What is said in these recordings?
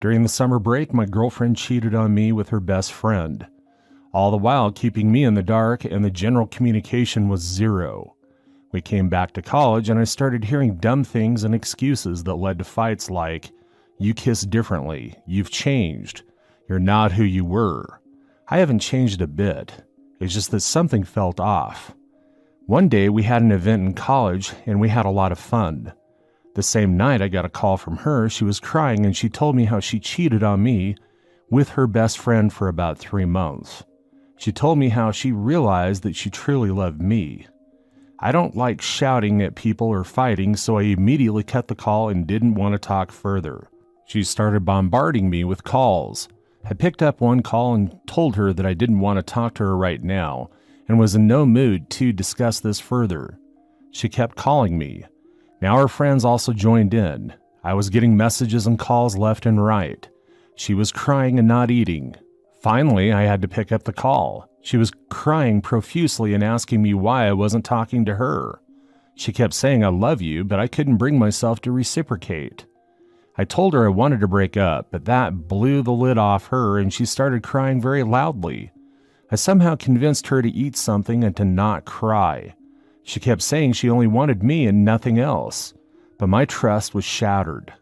During the summer break, my girlfriend cheated on me with her best friend, all the while keeping me in the dark, and the general communication was zero. We came back to college and I started hearing dumb things and excuses that led to fights like, "You kiss differently, you've changed, you're not who you were." I haven't changed a bit. It's just that something felt off. One day we had an event in college and we had a lot of fun. The same night I got a call from her. She was crying and she told me how she cheated on me with her best friend for about 3 months. She told me how she realized that she truly loved me. I don't like shouting at people or fighting, so I immediately cut the call and didn't want to talk further. She started bombarding me with calls. I picked up one call and told her that I didn't want to talk to her right now and was in no mood to discuss this further. She kept calling me. Now her friends also joined in. I was getting messages and calls left and right. She was crying and not eating. Finally, I had to pick up the call. She was crying profusely and asking me why I wasn't talking to her. She kept saying I love you, but I couldn't bring myself to reciprocate. I told her I wanted to break up, but that blew the lid off her and she started crying very loudly. I somehow convinced her to eat something and to not cry. She kept saying she only wanted me and nothing else, but my trust was shattered.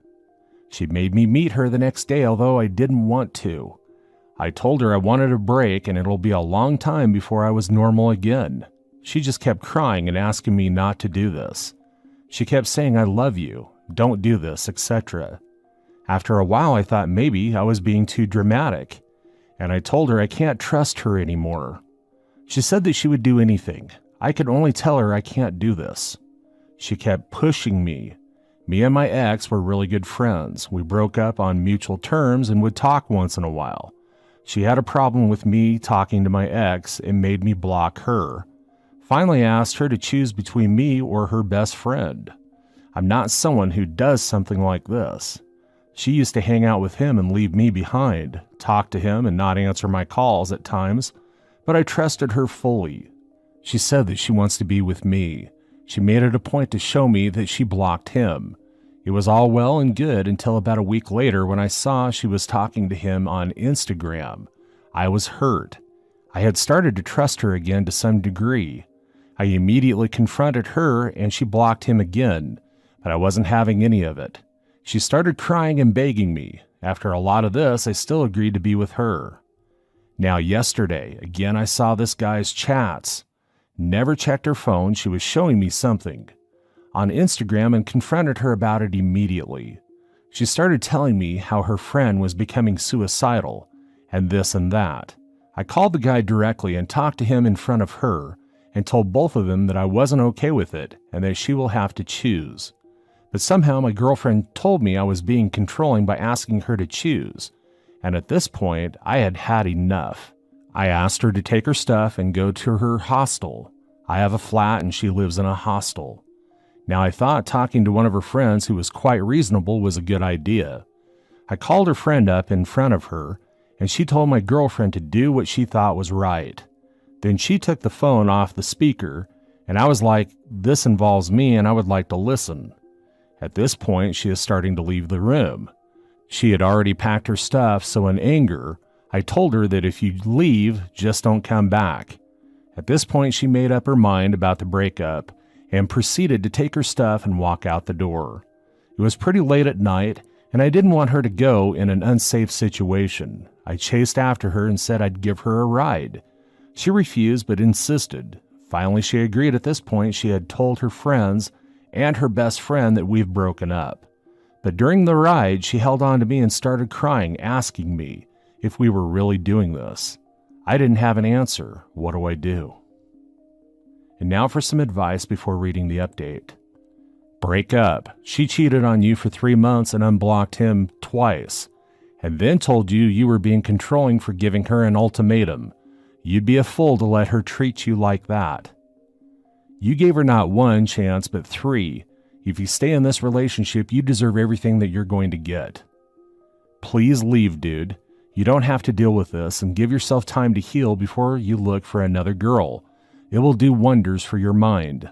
She made me meet her the next day, although I didn't want to. I told her I wanted a break and it'll be a long time before I was normal again. She just kept crying and asking me not to do this. She kept saying, "I love you, don't do this," etc. After a while, I thought maybe I was being too dramatic, and I told her I can't trust her anymore. She said that she would do anything. I could only tell her I can't do this. She kept pushing me. Me and my ex were really good friends. We broke up on mutual terms and would talk once in a while. She had a problem with me talking to my ex and made me block her. Finally, I asked her to choose between me or her best friend. I'm not someone who does something like this. She used to hang out with him and leave me behind, talk to him and not answer my calls at times, but I trusted her fully. She said that she wants to be with me. She made it a point to show me that she blocked him. It was all well and good until about a week later when I saw she was talking to him on Instagram. I was hurt. I had started to trust her again to some degree. I immediately confronted her and she blocked him again, but I wasn't having any of it. She started crying and begging me. After a lot of this, I still agreed to be with her. Now yesterday, again I saw this guy's chats. Never checked her phone. She was showing me something on Instagram and confronted her about it immediately. She started telling me how her friend was becoming suicidal and this and that. I called the guy directly and talked to him in front of her and told both of them that I wasn't okay with it and that she will have to choose. But somehow my girlfriend told me I was being controlling by asking her to choose, and at this point I had had enough. I asked her to take her stuff and go to her hostel. I have a flat and she lives in a hostel. Now I thought talking to one of her friends who was quite reasonable was a good idea. I called her friend up in front of her and she told my girlfriend to do what she thought was right. Then she took the phone off the speaker and I was like, this involves me and I would like to listen. At this point, she is starting to leave the room. She had already packed her stuff, so in anger, I told her that if you leave, just don't come back. At this point, she made up her mind about the breakup and proceeded to take her stuff and walk out the door. It was pretty late at night, and I didn't want her to go in an unsafe situation. I chased after her and said I'd give her a ride. She refused but insisted. Finally, she agreed. At this point, she had told her friends and her best friend that we've broken up. But during the ride, she held on to me and started crying, asking me if we were really doing this. I didn't have an answer. What do I do? And now for some advice before reading the update. Break up. She cheated on you for 3 months and unblocked him twice, and then told you you were being controlling for giving her an ultimatum. You'd be a fool to let her treat you like that. You gave her not 1 chance, but 3. If you stay in this relationship, you deserve everything that you're going to get. Please leave, dude. You don't have to deal with this, and give yourself time to heal before you look for another girl. It will do wonders for your mind.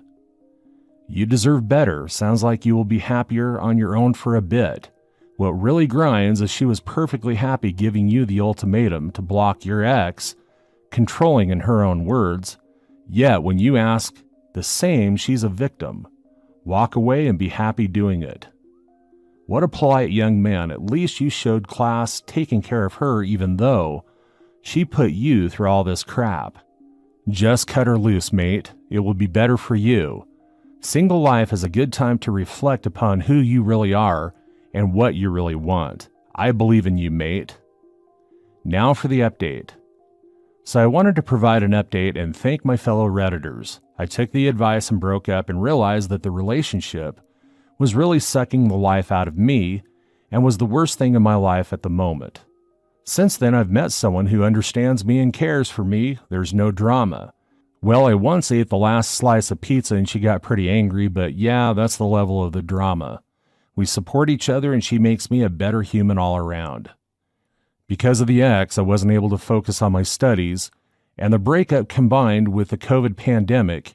You deserve better. Sounds like you will be happier on your own for a bit. What really grinds is she was perfectly happy giving you the ultimatum to block your ex, controlling in her own words, yet when you ask the same, she's a victim. Walk away and be happy doing it. What a polite young man. At least you showed class taking care of her even though she put you through all this crap. Just cut her loose, mate. It will be better for you. Single life is a good time to reflect upon who you really are and what you really want. I believe in you, mate. Now for the update. So I wanted to provide an update and thank my fellow Redditors. I took the advice and broke up and realized that the relationship was really sucking the life out of me and was the worst thing in my life at the moment. Since then, I've met someone who understands me and cares for me. There's no drama. Well, I once ate the last slice of pizza and she got pretty angry, but yeah, that's the level of the drama. We support each other and she makes me a better human all around. Because of the ex, I wasn't able to focus on my studies, and the breakup combined with the COVID pandemic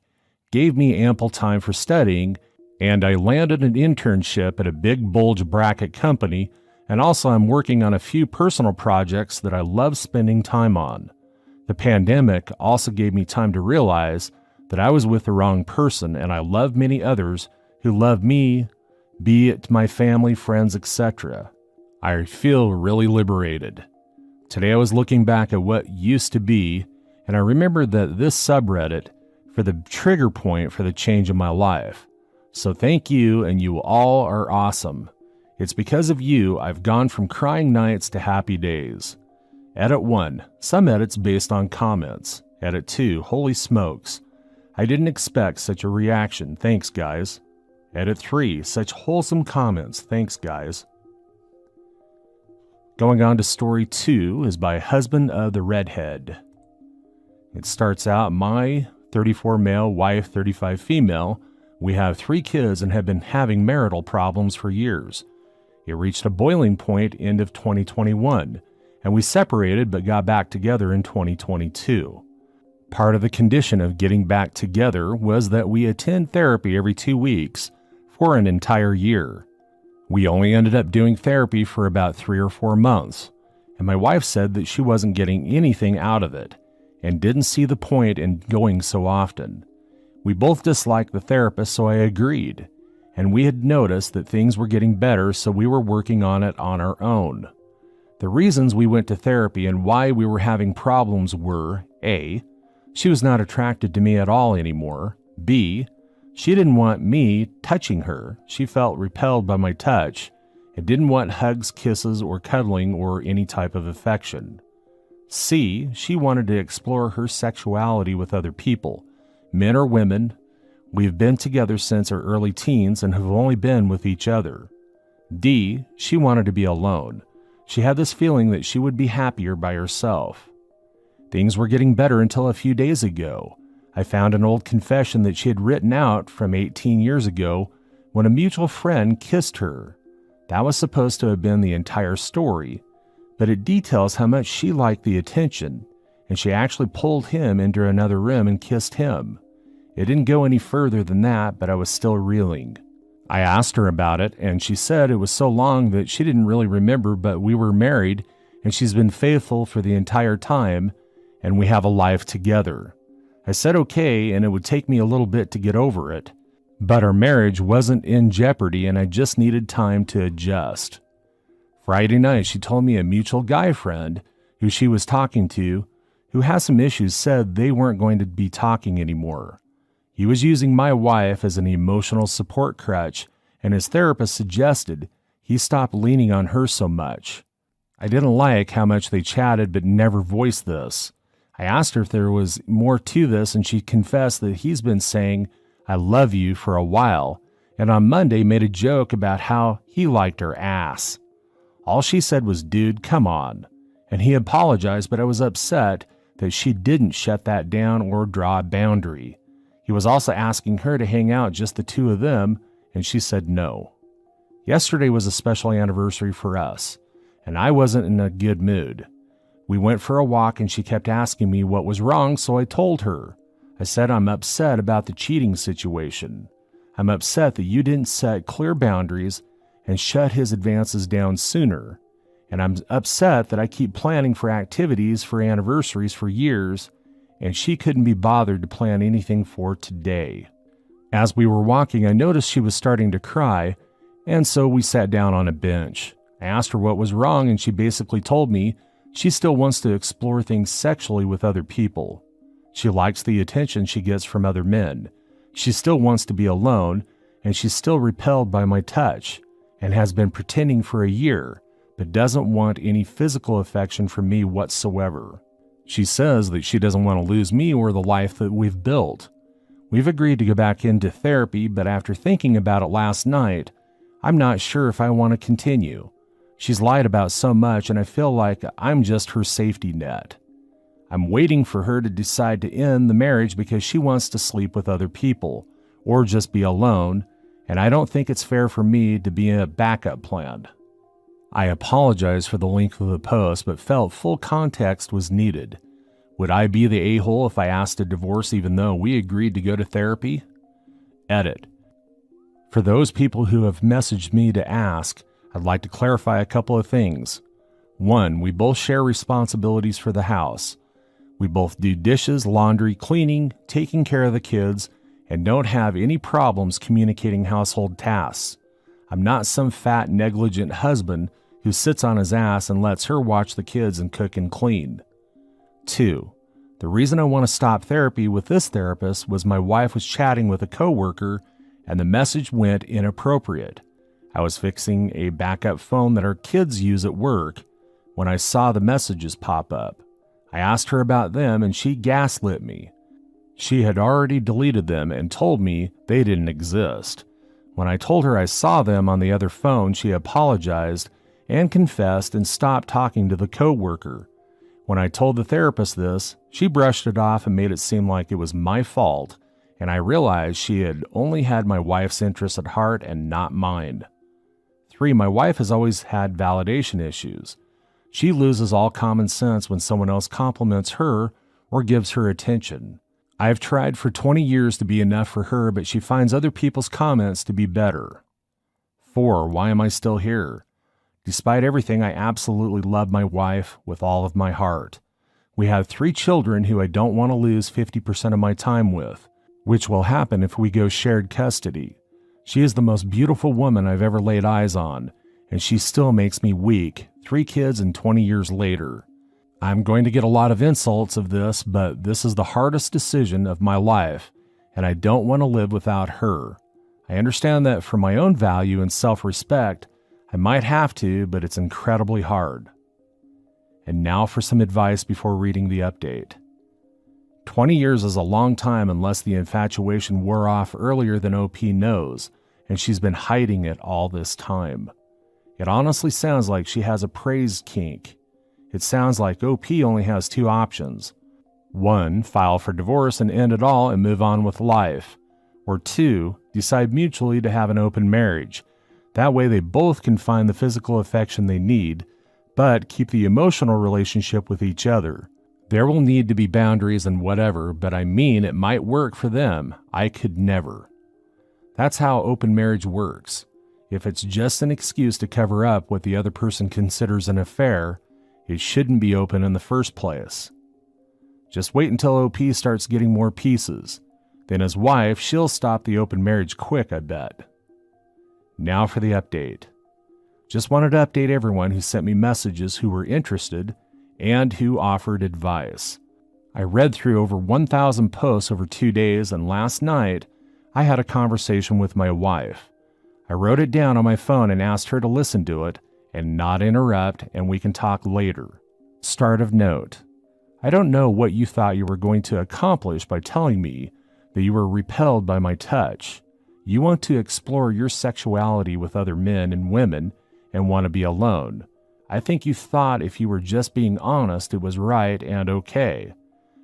gave me ample time for studying, and I landed an internship at a big bulge bracket company, and also I'm working on a few personal projects that I love spending time on. The pandemic also gave me time to realize that I was with the wrong person, and I love many others who love me, be it my family, friends, etc. I feel really liberated. Today I was looking back at what used to be, and I remembered that this subreddit for the trigger point for the change in my life. So thank you, and you all are awesome. It's because of you I've gone from crying nights to happy days. Edit 1. Some edits based on comments. Edit 2. Holy smokes. I didn't expect such a reaction. Thanks, guys. Edit 3. Such wholesome comments. Thanks, guys. Going on to story 2 is by Husband of the Redhead. It starts out, my 34 male, wife 35 female. We have 3 kids and have been having marital problems for years. It reached a boiling point end of 2021, and we separated but got back together in 2022. Part of the condition of getting back together was that we attend therapy every 2 weeks for an entire year. We only ended up doing therapy for about 3 or 4 months, and my wife said that she wasn't getting anything out of it and didn't see the point in going so often. We both disliked the therapist, so I agreed, and we had noticed that things were getting better, so we were working on it on our own. The reasons we went to therapy and why we were having problems were: A, she was not attracted to me at all anymore. B, she didn't want me touching her. She felt repelled by my touch and didn't want hugs, kisses, or cuddling or any type of affection. C, she wanted to explore her sexuality with other people, men or women. We've been together since our early teens and have only been with each other. D, she wanted to be alone. She had this feeling that she would be happier by herself. Things were getting better until a few days ago. I found an old confession that she had written out from 18 years ago when a mutual friend kissed her. That was supposed to have been the entire story, but it details how much she liked the attention, and she actually pulled him into another room and kissed him. It didn't go any further than that, but I was still reeling. I asked her about it, and she said it was so long that she didn't really remember, but we were married, and she's been faithful for the entire time, and we have a life together. I said okay, and it would take me a little bit to get over it, but our marriage wasn't in jeopardy, and I just needed time to adjust. Friday night, she told me a mutual guy friend who she was talking to, who has some issues, said they weren't going to be talking anymore. He was using my wife as an emotional support crutch, and his therapist suggested he stop leaning on her so much. I didn't like how much they chatted, but never voiced this. I asked her if there was more to this, and she confessed that he's been saying, "I love you," for a while, and on Monday made a joke about how he liked her ass. All she said was, "Dude, come on." And he apologized, but I was upset that she didn't shut that down or draw a boundary. He was also asking her to hang out, just the two of them, and she said no. Yesterday was a special anniversary for us, and I wasn't in a good mood. We went for a walk and she kept asking me what was wrong, so I told her. I said I'm upset about the cheating situation. I'm upset that you didn't set clear boundaries and shut his advances down sooner. And I'm upset that I keep planning for activities for anniversaries for years, and she couldn't be bothered to plan anything for today. As we were walking, I noticed she was starting to cry, and so we sat down on a bench. I asked her what was wrong, and she basically told me she still wants to explore things sexually with other people. She likes the attention she gets from other men. She still wants to be alone, and she's still repelled by my touch, and has been pretending for a year, but doesn't want any physical affection from me whatsoever. She says that she doesn't want to lose me or the life that we've built. We've agreed to go back into therapy, but after thinking about it last night, I'm not sure if I want to continue. She's lied about so much, and I feel like I'm just her safety net. I'm waiting for her to decide to end the marriage because she wants to sleep with other people, or just be alone, and I don't think it's fair for me to be a backup plan. I apologize for the length of the post, but felt full context was needed. Would I be the a-hole if I asked a divorce even though we agreed to go to therapy? Edit. For those people who have messaged me to ask, I'd like to clarify a couple of things. 1, we both share responsibilities for the house. We both do dishes, laundry, cleaning, taking care of the kids, and don't have any problems communicating household tasks. I'm not some fat, negligent husband who sits on his ass and lets her watch the kids and cook and clean. 2, the reason I want to stop therapy with this therapist was my wife was chatting with a coworker and the message went inappropriate. I was fixing a backup phone that our kids use at work when I saw the messages pop up. I asked her about them and she gaslit me. She had already deleted them and told me they didn't exist. When I told her I saw them on the other phone, she apologized and confessed and stopped talking to the coworker. When I told the therapist this, she brushed it off and made it seem like it was my fault, and I realized she had only had my wife's interests at heart and not mine. 3, my wife has always had validation issues. She loses all common sense when someone else compliments her or gives her attention. I have tried for 20 years to be enough for her, but she finds other people's comments to be better. 4, why am I still here? Despite everything, I absolutely love my wife with all of my heart. We have 3 children who I don't want to lose 50% of my time with, which will happen if we go shared custody. She is the most beautiful woman I've ever laid eyes on, and she still makes me weak, 3 kids and 20 years later. I'm going to get a lot of insults of this, but this is the hardest decision of my life, and I don't want to live without her. I understand that for my own value and self-respect, I might have to, but it's incredibly hard. And now for some advice before reading the update. 20 years is a long time unless the infatuation wore off earlier than OP knows, and she's been hiding it all this time. It honestly sounds like she has a praise kink. It sounds like OP only has 2 options. 1, file for divorce and end it all and move on with life. Or 2, decide mutually to have an open marriage. That way they both can find the physical affection they need, but keep the emotional relationship with each other. There will need to be boundaries and whatever, but I mean it might work for them. I could never. That's how open marriage works. If it's just an excuse to cover up what the other person considers an affair, it shouldn't be open in the first place. Just wait until OP starts getting more pieces. Then his wife, she'll stop the open marriage quick, I bet. Now for the update. Just wanted to update everyone who sent me messages who were interested and who offered advice. I read through over 1,000 posts over 2 days, and last night I had a conversation with my wife. I wrote it down on my phone and asked her to listen to it and not interrupt, and we can talk later. Start of note. I don't know what you thought you were going to accomplish by telling me that you were repelled by my touch. You want to explore your sexuality with other men and women and want to be alone. I think you thought if you were just being honest, it was right and okay.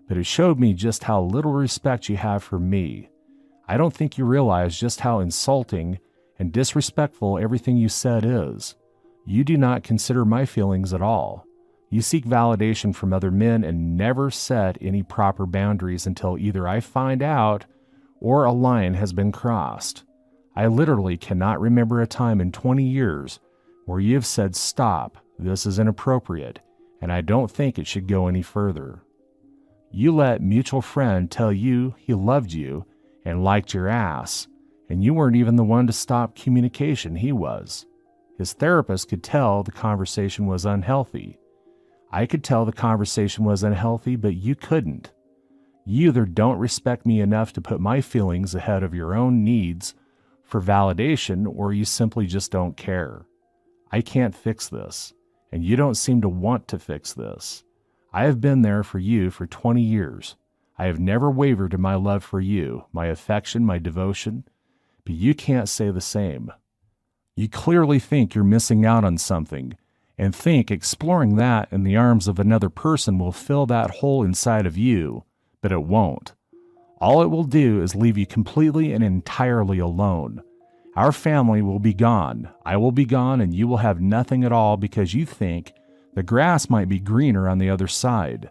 But it showed me just how little respect you have for me. I don't think you realize just how insulting and disrespectful everything you said is. You do not consider my feelings at all. You seek validation from other men and never set any proper boundaries until either I find out or a line has been crossed. I literally cannot remember a time in 20 years where you have said, "Stop, this is inappropriate, and I don't think it should go any further." You let mutual friend tell you he loved you and liked your ass, and you weren't even the one to stop communication, he was. His therapist could tell the conversation was unhealthy. I could tell the conversation was unhealthy, but you couldn't. You either don't respect me enough to put my feelings ahead of your own needs for validation, or you simply just don't care. I can't fix this, and you don't seem to want to fix this. I have been there for you for 20 years. I have never wavered in my love for you, my affection, my devotion, but you can't say the same. You clearly think you're missing out on something, and think exploring that in the arms of another person will fill that hole inside of you, but it won't. All it will do is leave you completely and entirely alone. Our family will be gone, I will be gone, and you will have nothing at all because you think the grass might be greener on the other side.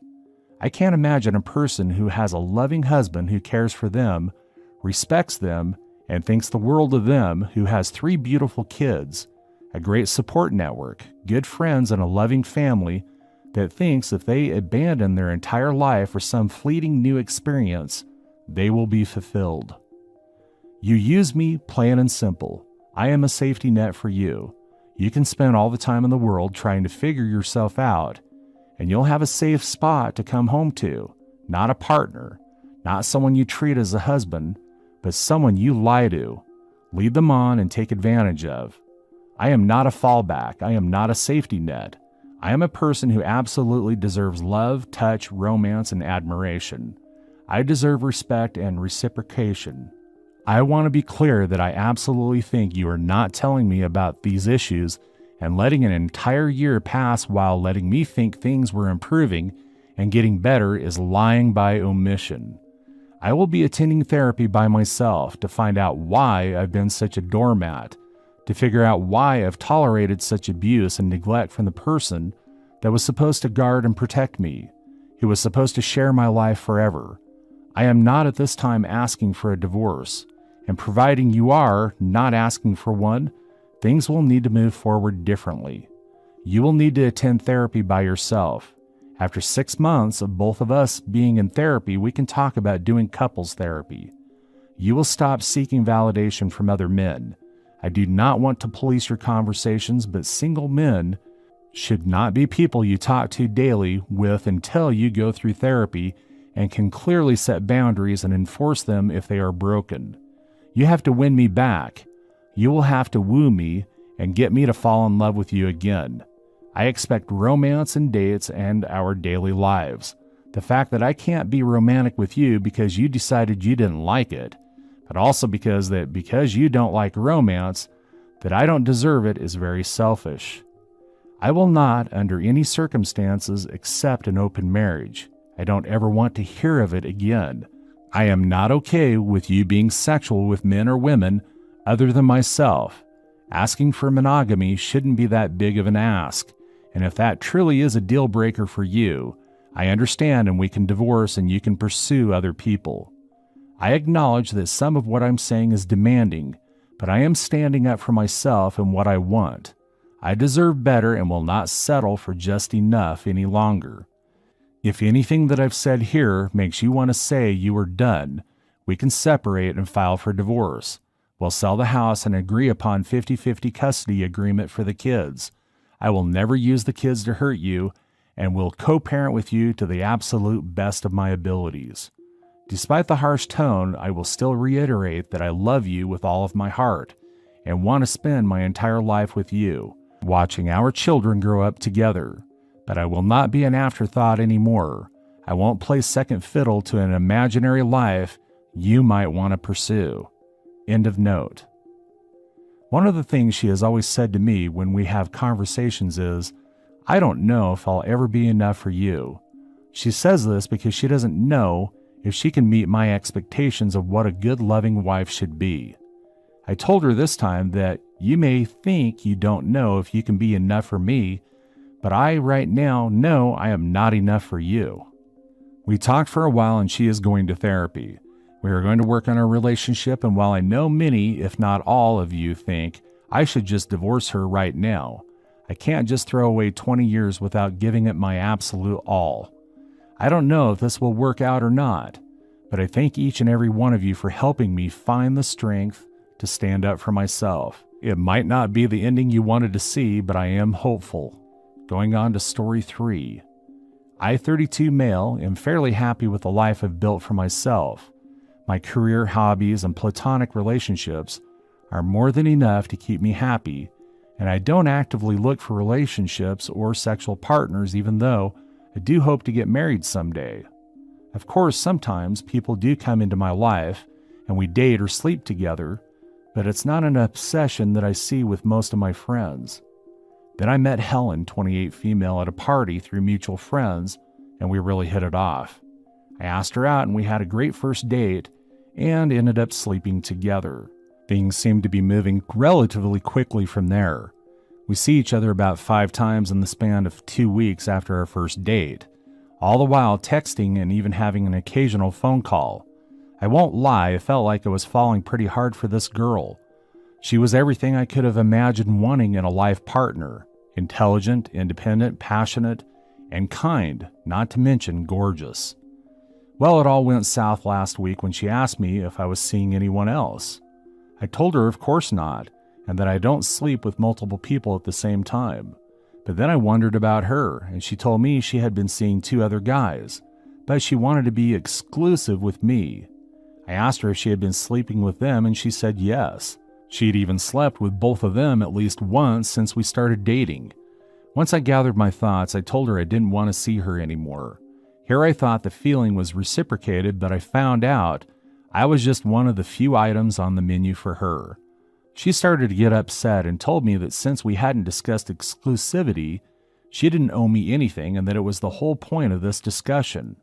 I can't imagine a person who has a loving husband who cares for them, respects them, and thinks the world of them, who has 3 beautiful kids, a great support network, good friends, and a loving family, that thinks if they abandon their entire life for some fleeting new experience, they will be fulfilled. You use me, plain and simple. I am a safety net for you. You can spend all the time in the world trying to figure yourself out, and you'll have a safe spot to come home to, not a partner, not someone you treat as a husband, but someone you lie to, lead them on, and take advantage of. I am not a fallback. I am not a safety net. I am a person who absolutely deserves love, touch, romance, and admiration. I deserve respect and reciprocation. I want to be clear that I absolutely think you are not telling me about these issues and letting an entire year pass while letting me think things were improving and getting better is lying by omission. I will be attending therapy by myself to find out why I've been such a doormat, to figure out why I've tolerated such abuse and neglect from the person that was supposed to guard and protect me, who was supposed to share my life forever. I am not at this time asking for a divorce, and providing you are not asking for one, things will need to move forward differently. You will need to attend therapy by yourself. After 6 months of both of us being in therapy, we can talk about doing couples therapy. You will stop seeking validation from other men. I do not want to police your conversations, but single men should not be people you talk to daily with until you go through therapy and can clearly set boundaries and enforce them if they are broken. You have to win me back. You will have to woo me and get me to fall in love with you again. I expect romance and dates and our daily lives. The fact that I can't be romantic with you because you decided you didn't like it, but also because you don't like romance, that I don't deserve it is very selfish. I will not, under any circumstances, accept an open marriage. I don't ever want to hear of it again. I am not okay with you being sexual with men or women other than myself. Asking for monogamy shouldn't be that big of an ask, and if that truly is a deal breaker for you, I understand and we can divorce and you can pursue other people. I acknowledge that some of what I'm saying is demanding, but I am standing up for myself and what I want. I deserve better and will not settle for just enough any longer. If anything that I've said here makes you want to say you are done, we can separate and file for divorce. We'll sell the house and agree upon 50-50 custody agreement for the kids. I will never use the kids to hurt you and will co-parent with you to the absolute best of my abilities. Despite the harsh tone, I will still reiterate that I love you with all of my heart and want to spend my entire life with you, watching our children grow up together. But I will not be an afterthought anymore. I won't play second fiddle to an imaginary life you might want to pursue. End of note. One of the things she has always said to me when we have conversations is, "I don't know if I'll ever be enough for you." She says this because she doesn't know if she can meet my expectations of what a good loving wife should be. I told her this time that you may think you don't know if you can be enough for me, but I right now know I am not enough for you. We talked for a while and she is going to therapy. We are going to work on our relationship, and while I know many, if not all of you think I should just divorce her right now, I can't just throw away 20 years without giving it my absolute all. I don't know if this will work out or not, but I thank each and every one of you for helping me find the strength to stand up for myself. It might not be the ending you wanted to see, but I am hopeful. Going on to story 3. I, 32 male, am fairly happy with the life I've built for myself. My career, hobbies, and platonic relationships are more than enough to keep me happy, and I don't actively look for relationships or sexual partners, even though I do hope to get married someday. Of course, sometimes people do come into my life and we date or sleep together, but it's not an obsession that I see with most of my friends. Then I met Helen, 28 female, at a party through mutual friends, and we really hit it off. I asked her out and we had a great first date and ended up sleeping together. Things seemed to be moving relatively quickly from there. We see each other about 5 times in the span of 2 weeks after our first date, all the while texting and even having an occasional phone call. I won't lie, I felt like I was falling pretty hard for this girl. She was everything I could have imagined wanting in a life partner: intelligent, independent, passionate, and kind, not to mention gorgeous. Well, it all went south last week when she asked me if I was seeing anyone else. I told her of course not, and that I don't sleep with multiple people at the same time. But then I wondered about her, and she told me she had been seeing 2 other guys, but she wanted to be exclusive with me. I asked her if she had been sleeping with them, and she said yes. She'd even slept with both of them at least once since we started dating. Once I gathered my thoughts, I told her I didn't want to see her anymore. Here I thought the feeling was reciprocated, but I found out I was just one of the few items on the menu for her. She started to get upset and told me that since we hadn't discussed exclusivity, she didn't owe me anything and that it was the whole point of this discussion.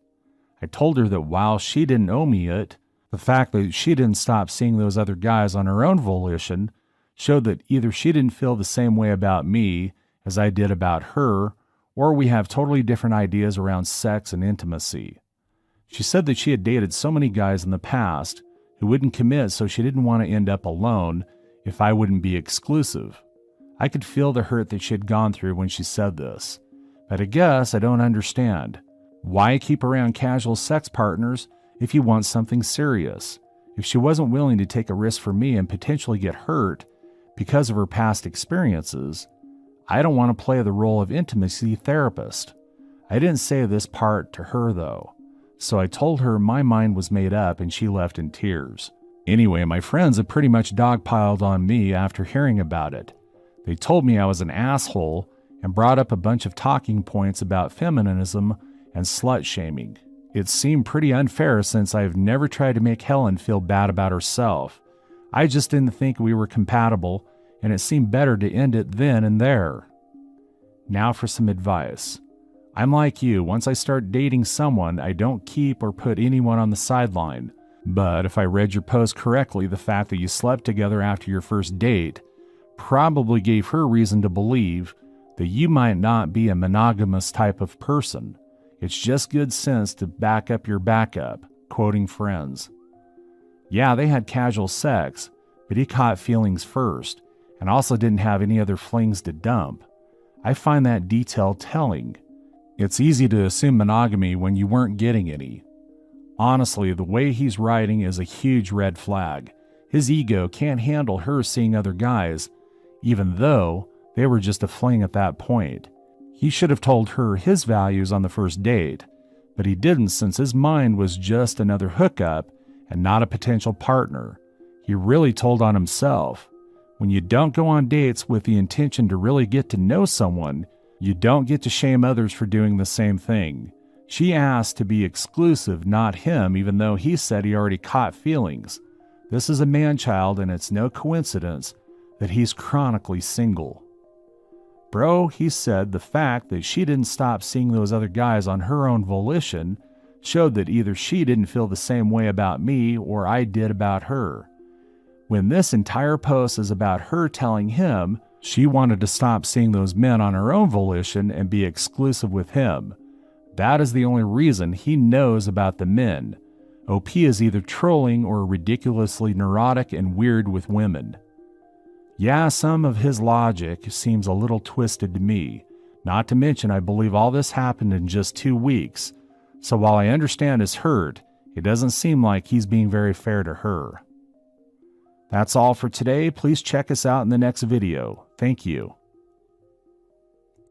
I told her that while she didn't owe me it, the fact that she didn't stop seeing those other guys on her own volition showed that either she didn't feel the same way about me as I did about her, or we have totally different ideas around sex and intimacy. She said that she had dated so many guys in the past who wouldn't commit, so she didn't want to end up alone if I wouldn't be exclusive. I could feel the hurt that she had gone through when she said this, but I guess I don't understand. Why keep around casual sex partners if you want something serious? If she wasn't willing to take a risk for me and potentially get hurt because of her past experiences, I don't want to play the role of intimacy therapist. I didn't say this part to her though, so I told her my mind was made up and she left in tears. Anyway, my friends have pretty much dogpiled on me after hearing about it. They told me I was an asshole and brought up a bunch of talking points about feminism and slut-shaming. It seemed pretty unfair since I've never tried to make Helen feel bad about herself. I just didn't think we were compatible, and it seemed better to end it then and there. Now for some advice. I'm like you, once I start dating someone, I don't keep or put anyone on the sideline. But if I read your post correctly, the fact that you slept together after your first date probably gave her reason to believe that you might not be a monogamous type of person. It's just good sense to back up your backup, quoting friends. Yeah, they had casual sex, but he caught feelings first, and also didn't have any other flings to dump. I find that detail telling. It's easy to assume monogamy when you weren't getting any. Honestly, the way he's writing is a huge red flag. His ego can't handle her seeing other guys, even though they were just a fling at that point. He should have told her his values on the first date, but he didn't since his mind was just another hookup and not a potential partner. He really told on himself. When you don't go on dates with the intention to really get to know someone, you don't get to shame others for doing the same thing. She asked to be exclusive, not him, even though he said he already caught feelings. This is a man-child, and it's no coincidence that he's chronically single. Bro, he said the fact that she didn't stop seeing those other guys on her own volition showed that either she didn't feel the same way about me or I did about her. When this entire post is about her telling him she wanted to stop seeing those men on her own volition and be exclusive with him. That is the only reason he knows about the men. OP is either trolling or ridiculously neurotic and weird with women. Yeah, some of his logic seems a little twisted to me. Not to mention, I believe all this happened in just 2 weeks. So while I understand his hurt, it doesn't seem like he's being very fair to her. That's all for today. Please check us out in the next video. Thank you.